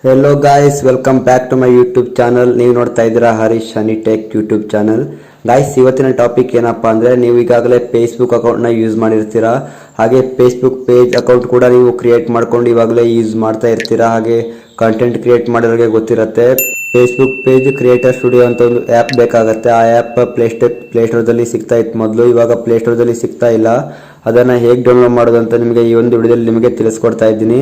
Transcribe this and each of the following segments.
Hello guys, welcome back to my YouTube channel. ನೀವು ನೋಡ್ತಾ ಇದ್ದೀರಾ Harish honey tech YouTube channel. Guys, ಇವತ್ತಿನ topic ಏನಪ್ಪಾ ಅಂದರೆ, ನೀವು ಈಗಾಗಲೇ ಫೇಸ್ಬುಕ್ ಅಕೌಂಟ್ನ ಯೂಸ್ ಮಾಡಿರ್ತೀರಾ. ಹಾಗೆ ಫೇಸ್ಬುಕ್ ಪೇಜ್ ಅಕೌಂಟ್ ಕೂಡ ನೀವು ಕ್ರಿಯೇಟ್ ಮಾಡ್ಕೊಂಡು ಇವಾಗಲೇ ಯೂಸ್ ಮಾಡ್ತಾ ಇರ್ತೀರಾ. ಹಾಗೆ ಕಂಟೆಂಟ್ ಕ್ರಿಯೇಟ್ ಮಾಡೋರಿಗೆ ಗೊತ್ತಿರುತ್ತೆ, ಫೇಸ್ಬುಕ್ ಪೇಜ್ ಕ್ರಿಯೇಟರ್ ಸ್ಟುಡಿಯೋ ಅಂತ ಒಂದು ಆ್ಯಪ್ ಬೇಕಾಗುತ್ತೆ. ಆ ಆ್ಯಪ್ ಪ್ಲೇಸ್ಟೋರ್ದಲ್ಲಿ ಸಿಗ್ತಾ ಇತ್ತು ಮೊದಲು, ಇವಾಗ ಪ್ಲೇಸ್ಟೋರ್ದಲ್ಲಿ ಸಿಗ್ತಾ ಇಲ್ಲ. ಅದನ್ನು ಹೇಗೆ ಡೌನ್ಲೋಡ್ ಮಾಡೋದು ಅಂತ ನಿಮಗೆ ಈ ಒಂದು ವಿಡಿಯೋದಲ್ಲಿ ನಿಮಗೆ ತಿಳಿಸ್ಕೊಡ್ತಾ ಇದ್ದೀನಿ.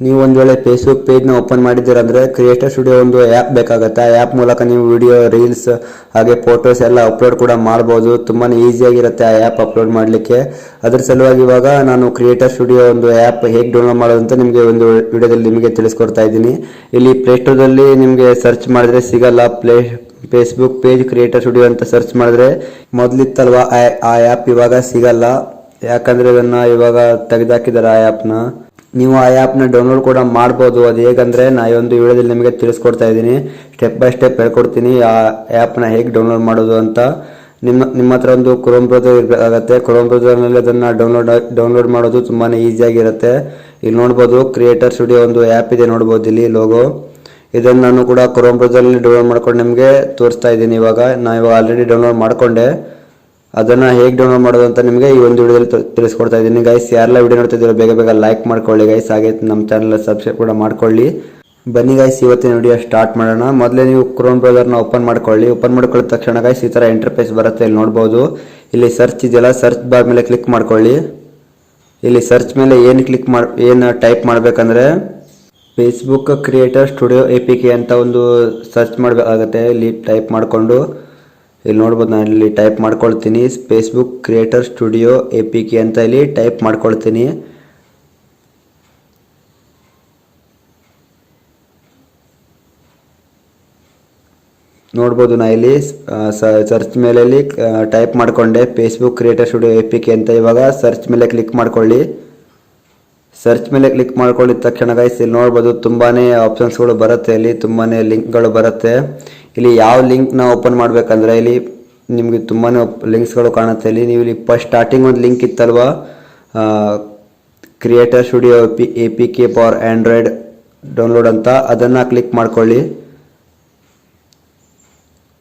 ನೀವು ಒಂದು ವೇಳೆ ಫೇಸ್ಬುಕ್ ಪೇಜ್ನ ಓಪನ್ ಮಾಡಿದ್ದೀರಂದ್ರೆ ಕ್ರಿಯೇಟರ್ ಸ್ಟುಡಿಯೋ ಒಂದು ಆ್ಯಪ್ ಬೇಕಾಗುತ್ತೆ. ಆ ಆ್ಯಪ್ ಮೂಲಕ ನೀವು ವಿಡಿಯೋ, ರೀಲ್ಸ್ ಹಾಗೆ ಫೋಟೋಸ್ ಎಲ್ಲ ಅಪ್ಲೋಡ್ ಕೂಡ ಮಾಡ್ಬೋದು. ತುಂಬಾ ಈಸಿಯಾಗಿರುತ್ತೆ ಆ ಆ್ಯಪ್ ಅಪ್ಲೋಡ್ ಮಾಡಲಿಕ್ಕೆ. ಅದ್ರ ಸಲುವಾಗಿ ಇವಾಗ ನಾನು ಕ್ರಿಯೇಟರ್ ಸ್ಟುಡಿಯೋ ಒಂದು ಆ್ಯಪ್ ಹೇಗೆ ಡೌನ್ಲೋಡ್ ಮಾಡೋದು ಅಂತ ನಿಮಗೆ ಒಂದು ವಿಡಿಯೋದಲ್ಲಿ ನಿಮಗೆ ತಿಳಿಸ್ಕೊಡ್ತಾ ಇದ್ದೀನಿ. ಇಲ್ಲಿ ಪ್ಲೇಸ್ಟೋರ್ದಲ್ಲಿ ನಿಮಗೆ ಸರ್ಚ್ ಮಾಡಿದ್ರೆ ಸಿಗಲ್ಲ. ಫೇಸ್ಬುಕ್ ಪೇಜ್ ಕ್ರಿಯೇಟರ್ ಸ್ಟುಡಿಯೋ ಅಂತ ಸರ್ಚ್ ಮಾಡಿದ್ರೆ ಮೊದಲಿತ್ತಲ್ವಾ ಆ ಆ್ಯಪ್ ಇವಾಗ ಸಿಗಲ್ಲ. ಯಾಕಂದರೆ ಇದನ್ನು ಇವಾಗ ತೆಗೆದಾಕಿದ್ದಾರೆ ಆ ಆ್ಯಪ್ನ. ನೀವು ಆ ಆ್ಯಪ್ನ ಡೌನ್ಲೋಡ್ ಕೂಡ ಮಾಡ್ಬೋದು. ಅದು ಹೇಗಂದರೆ, ನಾ ಈ ಒಂದು ವಿಡಿಯೋದಲ್ಲಿ ನಿಮಗೆ ತಿಳಿಸ್ಕೊಡ್ತಾ ಇದ್ದೀನಿ. ಸ್ಟೆಪ್ ಬೈ ಸ್ಟೆಪ್ ಹೇಳ್ಕೊಡ್ತೀನಿ ಆ ಆ್ಯಪ್ನ ಹೇಗೆ ಡೌನ್ಲೋಡ್ ಮಾಡೋದು ಅಂತ. ನಿಮ್ಮ ಹತ್ರ ಒಂದು ಕ್ರೋಮ್ ಬ್ರೌಸರ್ ಇರಬೇಕಾಗತ್ತೆ. ಕ್ರೋಮ್ ಬ್ರೌಸರ್ನಲ್ಲಿ ಅದನ್ನು ಡೌನ್ಲೋಡ್ ಮಾಡೋದು ತುಂಬಾ ಈಸಿಯಾಗಿರುತ್ತೆ. ಇಲ್ಲಿ ನೋಡ್ಬೋದು, ಕ್ರಿಯೇಟರ್ ಸ್ಟುಡಿಯೋ ಒಂದು ಆ್ಯಪ್ ಇದೆ, ನೋಡ್ಬೋದು ಇಲ್ಲಿ ಲೋಗೋ. ಇದನ್ನು ನಾನು ಕೂಡ ಕ್ರೋಮ್ ಬ್ರೌಸರ್ನಲ್ಲಿ ಡೌನ್ಲೋಡ್ ಮಾಡ್ಕೊಂಡು ನಿಮಗೆ ತೋರಿಸ್ತಾ ಇದ್ದೀನಿ. ಇವಾಗ ಆಲ್ರೆಡಿ ಡೌನ್ಲೋಡ್ ಮಾಡಿಕೊಂಡೆ. ಅದನ್ನು ಹೇಗೆ ಡೌನ್ಲೋಡ್ ಮಾಡೋದು ಅಂತ ನಿಮಗೆ ಈ ಒಂದು ವಿಡಿಯೋದಲ್ಲಿ ತಿಳಿಸ್ಕೊಡ್ತಾ ಇದ್ದೀನಿ. ಗೈಸ್, ಯಾರೆಲ್ಲ ವಿಡಿಯೋ ನೋಡ್ತಿದ್ದೀರೋ ಬೇಗ ಬೇಗ ಲೈಕ್ ಮಾಡ್ಕೊಳ್ಳಿ ಗೈಸ್. ಹಾಗೆ ನಮ್ಮ ಚಾನಲ್ ಸಬ್ಸ್ಕ್ರೈಬ್ ಕೂಡ ಮಾಡ್ಕೊಳ್ಳಿ. ಬನ್ನಿ ಗೈಸ್, ಇವತ್ತಿನ ವಿಡಿಯೋ ಸ್ಟಾರ್ಟ್ ಮಾಡೋಣ. ಮೊದಲೇ ನೀವು ಕ್ರೋಮ್ ಬ್ರೌಸರ್ನ ಓಪನ್ ಮಾಡ್ಕೊಳ್ಳಿ. ಓಪನ್ ಮಾಡ್ಕೊಳ್ಳಿದ ತಕ್ಷಣ ಗೈಸ್ ಈ ಥರ ಇಂಟರ್ಫೇಸ್ ಬರುತ್ತೆ. ಇಲ್ಲಿ ನೋಡ್ಬೋದು, ಇಲ್ಲಿ ಸರ್ಚ್ ಇದೆಯಲ್ಲ, ಸರ್ಚ್ ಬಾರ್ ಮೇಲೆ ಕ್ಲಿಕ್ ಮಾಡ್ಕೊಳ್ಳಿ. ಇಲ್ಲಿ ಸರ್ಚ್ ಮೇಲೆ ಏನು ಟೈಪ್ ಮಾಡಬೇಕಂದ್ರೆ ಫೇಸ್ಬುಕ್ ಕ್ರಿಯೇಟರ್ ಸ್ಟುಡಿಯೋ APK ಅಂತ ಒಂದು ಸರ್ಚ್ ಮಾಡಬೇಕಾಗತ್ತೆ. ಇಲ್ಲಿ ಟೈಪ್ ಮಾಡಿಕೊಂಡು ಇಲ್ಲಿ ನೋಡ್ಬೋದು, ನಾನು ಇಲ್ಲಿ ಟೈಪ್ ಮಾಡ್ಕೊಳ್ತೀನಿ ಫೇಸ್ಬುಕ್ ಕ್ರಿಯೇಟರ್ ಸ್ಟುಡಿಯೋ APK ಅಂತ ಇಲ್ಲಿ ಟೈಪ್ ಮಾಡ್ಕೊಳ್ತೀನಿ. ನೋಡ್ಬೋದು, ನಾ ಇಲ್ಲಿ ಸರ್ಚ್ ಮೇಲೆ ಟೈಪ್ ಮಾಡಿಕೊಂಡೆ ಫೇಸ್ಬುಕ್ ಕ್ರಿಯೇಟರ್ ಸ್ಟುಡಿಯೋ APK ಅಂತ. ಇವಾಗ ಸರ್ಚ್ ಮೇಲೆ ಕ್ಲಿಕ್ ಮಾಡ್ಕೊಳ್ಳಿ. ಸರ್ಚ್ ಮೇಲೆ ಕ್ಲಿಕ್ ಮಾಡ್ಕೊಳ್ಳಿದ ತಕ್ಷಣ ಗೈಸ್ ಇಲ್ಲಿ ನೋಡ್ಬೋದು, ತುಂಬಾ ಆಪ್ಷನ್ಸ್ಗಳು ಬರುತ್ತೆ. ಇಲ್ಲಿ ತುಂಬಾ ಲಿಂಕ್ಗಳು ಬರುತ್ತೆ. ಇಲ್ಲಿ ಯಾವ ಲಿಂಕ್ನ ಓಪನ್ ಮಾಡಬೇಕಂದ್ರೆ ಇಲ್ಲಿ ನಿಮಗೆ ತುಂಬಾ ಲಿಂಕ್ಸ್ಗಳು ಕಾಣುತ್ತೆ. ಇಲ್ಲಿ ನೀವು ಇಲ್ಲಿ ಫಸ್ಟ್ ಸ್ಟಾರ್ಟಿಂಗ್ ಒಂದು ಲಿಂಕ್ ಇತ್ತಲ್ವಾ, creator studio APK for android download ಅಂತ, ಅದನ್ನು ಕ್ಲಿಕ್ ಮಾಡ್ಕೊಳ್ಳಿ.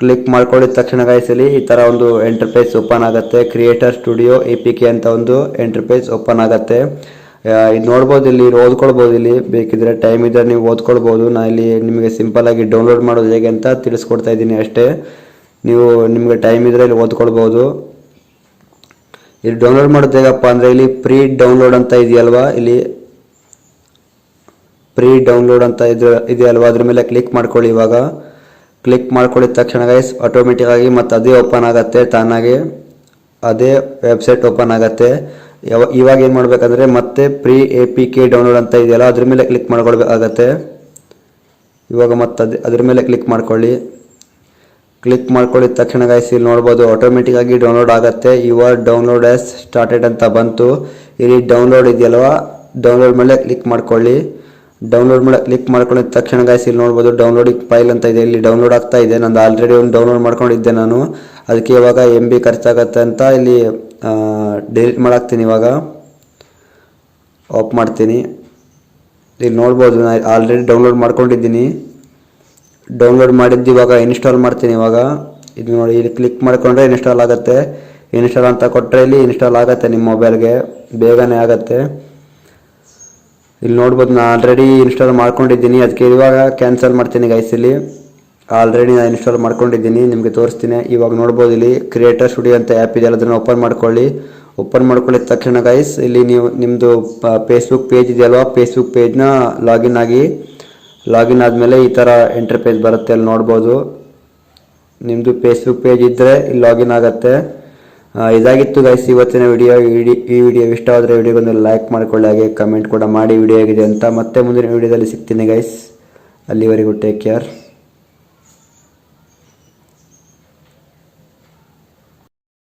ಕ್ಲಿಕ್ ಮಾಡ್ಕೊಳ್ಳಿದ ತಕ್ಷಣ ಗೈಸ್ ಇಲ್ಲಿ ಈ ಥರ ಒಂದು ಇಂಟರ್ಫೇಸ್ ಓಪನ್ ಆಗುತ್ತೆ. ಕ್ರಿಯೇಟರ್ ಸ್ಟುಡಿಯೋ APK ಅಂತ ಒಂದು ಇಂಟರ್ಫೇಸ್ ಓಪನ್ ಆಗುತ್ತೆ. ಇದು ನೋಡ್ಬೋದು, ಇಲ್ಲಿ ಓದ್ಕೊಳ್ಬೋದು. ಇಲ್ಲಿ ಬೇಕಿದ್ರೆ ಟೈಮ್ ಇದ್ದರೆ ನೀವು ಓದ್ಕೊಳ್ಬೋದು. ನಾ ಇಲ್ಲಿ ನಿಮಗೆ ಸಿಂಪಲ್ಲಾಗಿ ಡೌನ್ಲೋಡ್ ಮಾಡೋದು ಹೇಗೆ ಅಂತ ತಿಳಿಸ್ಕೊಡ್ತಾ ಇದ್ದೀನಿ ಅಷ್ಟೇ. ನಿಮಗೆ ಟೈಮ್ ಇದ್ದರೆ ಇಲ್ಲಿ ಓದ್ಕೊಳ್ಬೋದು. ಇಲ್ಲಿ ಡೌನ್ಲೋಡ್ ಮಾಡೋದು ಹೇಗಪ್ಪ ಅಂದರೆ, ಇಲ್ಲಿ ಪ್ರೀ ಡೌನ್ಲೋಡ್ ಅಂತ ಇದೆಯಲ್ವಾ, ಇಲ್ಲಿ ಪ್ರೀ ಡೌನ್ಲೋಡ್ ಅಂತ ಇದೆಯಲ್ವಾ, ಅದ್ರ ಮೇಲೆ ಕ್ಲಿಕ್ ಮಾಡ್ಕೊಳ್ಳಿ. ಇವಾಗ ಕ್ಲಿಕ್ ಮಾಡ್ಕೊಳ್ಳಿದ ತಕ್ಷಣ ಗೈಸ್ ಆಟೋಮೆಟಿಕ್ ಆಗಿ ಮತ್ತೆ ಅದೇ ಓಪನ್ ಆಗುತ್ತೆ. ತಾನಾಗೆ ಅದೇ ವೆಬ್ಸೈಟ್ ಓಪನ್ ಆಗುತ್ತೆ. ಇವಾಗ ಏನು ಮಾಡಬೇಕಂದ್ರೆ, ಮತ್ತೆ ಪ್ರೀ APK ಡೌನ್ಲೋಡ್ ಅಂತ ಇದೆಯಲ್ಲ, ಅದ್ರ ಮೇಲೆ ಕ್ಲಿಕ್ ಮಾಡ್ಕೊಳ್ಬೇಕಾಗತ್ತೆ. ಇವಾಗ ಮತ್ತೆ ಅದ್ರ ಮೇಲೆ ಕ್ಲಿಕ್ ಮಾಡ್ಕೊಳ್ಳಿ. ಕ್ಲಿಕ್ ಮಾಡ್ಕೊಳ್ಳಿದ ತಕ್ಷಣ ಗೈಸ್ ಇಲ್ಲಿ ನೋಡ್ಬೋದು, ಆಟೋಮೆಟಿಕ್ ಆಗಿ ಡೌನ್ಲೋಡ್ ಆಗುತ್ತೆ. ಯುವರ್ ಡೌನ್ಲೋಡ್ ಆಸ್ ಸ್ಟಾರ್ಟೆಡ್ ಅಂತ ಬಂತು. ಇಲ್ಲಿ ಡೌನ್ಲೋಡ್ ಇದೆಯಲ್ವಾ, ಡೌನ್ಲೋಡ್ ಮೇಲೆ ಕ್ಲಿಕ್ ಮಾಡ್ಕೊಳ್ಳಿ. ಡೌನ್ಲೋಡ್ ಮೇಲೆ ಕ್ಲಿಕ್ ಮಾಡ್ಕೊಂಡಿದ ತಕ್ಷಣ ಗೈಸ್ ಇಲ್ಲಿ ನೋಡ್ಬೋದು, ಡೌನ್ಲೋಡಿಂಗ್ ಫೈಲ್ ಅಂತ ಇದೆ. ಇಲ್ಲಿ ಡೌನ್ಲೋಡ್ ಆಗ್ತಾ ಇದೆ. ನಂದು ಆಲ್ರೆಡಿ ಒಂದು ಡೌನ್ಲೋಡ್ ಮಾಡ್ಕೊಂಡಿದ್ದೆ ನಾನು. ಅದಕ್ಕೆ ಇವಾಗ MB ಖರ್ಚಾಗತ್ತೆ ಅಂತ ಇಲ್ಲಿ ಡಿಲೀಟ್ ಮಾಡಾಕ್ತೀನಿ. ಇವಾಗ ಆಫ್ ಮಾಡ್ತೀನಿ. ಇಲ್ಲಿ ನೋಡ್ಬೋದು, ನಾನು ಆಲ್ರೆಡಿ ಡೌನ್ಲೋಡ್ ಮಾಡ್ಕೊಂಡಿದ್ದೀನಿ. ಡೌನ್ಲೋಡ್ ಮಾಡಿದ್ದು ಇವಾಗ ಇನ್ಸ್ಟಾಲ್ ಮಾಡ್ತೀನಿ. ಇವಾಗ ಇದು ನೋಡಿ, ಇಲ್ಲಿ ಕ್ಲಿಕ್ ಮಾಡಿಕೊಂಡ್ರೆ ಇನ್ಸ್ಟಾಲ್ ಆಗುತ್ತೆ. ಇನ್ಸ್ಟಾಲ್ ಅಂತ ಕೊಟ್ಟರೆ ಇಲ್ಲಿ ಇನ್ಸ್ಟಾಲ್ ಆಗುತ್ತೆ ನಿಮ್ಮ ಮೊಬೈಲ್ಗೆ, ಬೇಗನೆ ಆಗುತ್ತೆ. ಇಲ್ಲಿ ನೋಡ್ಬೋದು, ನಾನು ಆಲ್ರೆಡಿ ಇನ್ಸ್ಟಾಲ್ ಮಾಡ್ಕೊಂಡಿದ್ದೀನಿ. ಅದಕ್ಕೆ ಇವಾಗ ಕ್ಯಾನ್ಸಲ್ ಮಾಡ್ತೀನಿ ಗೈಸ್. ಇಲ್ಲಿ ಆಲ್ರೆಡಿ ನಾನು ಇನ್ಸ್ಟಾಲ್ ಮಾಡ್ಕೊಂಡಿದ್ದೀನಿ, ನಿಮಗೆ ತೋರಿಸ್ತೀನಿ. ಇವಾಗ ನೋಡ್ಬೋದು, ಇಲ್ಲಿ ಕ್ರಿಯೇಟರ್ ಸ್ಟುಡಿಯೋ ಅಂತ ಆ್ಯಪ್ ಇದೆಯಲ್ಲ, ಅದನ್ನು ಓಪನ್ ಮಾಡ್ಕೊಳ್ಳಿ. ಓಪನ್ ಮಾಡ್ಕೊಳ್ಳಿದ ತಕ್ಷಣ ಗೈಸ್ ಇಲ್ಲಿ ನೀವು ನಿಮ್ಮದು ಫೇಸ್ಬುಕ್ ಪೇಜ್ ಇದೆಯಲ್ವಾ, ಫೇಸ್ಬುಕ್ ಪೇಜ್ನ ಲಾಗಿನ್ ಆದಮೇಲೆ ಈ ಥರ ಇಂಟರ್ಫೇಸ್ ಬರುತ್ತೆ. ಅಲ್ಲಿ ನೋಡ್ಬೋದು, ನಿಮ್ಮದು ಫೇಸ್ಬುಕ್ ಪೇಜ್ ಇದ್ದರೆ ಇಲ್ಲಿ ಲಾಗಿನ್ ಆಗುತ್ತೆ. ಇದಾಗಿತ್ತು ಗೈಸ್ ಇವತ್ತಿನ ವಿಡಿಯೋ. ಈ ವಿಡಿಯೋ ಇಷ್ಟ ಆದರೆ ವಿಡಿಯೋಗೊಂದು ಲೈಕ್ ಮಾಡ್ಕೊಳ್ಳಿ. ಹಾಗೆ ಕಮೆಂಟ್ ಕೂಡ ಮಾಡಿ ವಿಡಿಯೋ ಆಗಿದೆ ಅಂತ. ಮತ್ತೆ ಮುಂದಿನ ವಿಡಿಯೋದಲ್ಲಿ ಸಿಗ್ತೀನಿ ಗೈಸ್. ಅಲ್ಲಿವರೆಗೂ ಟೇಕ್ ಕೇರ್.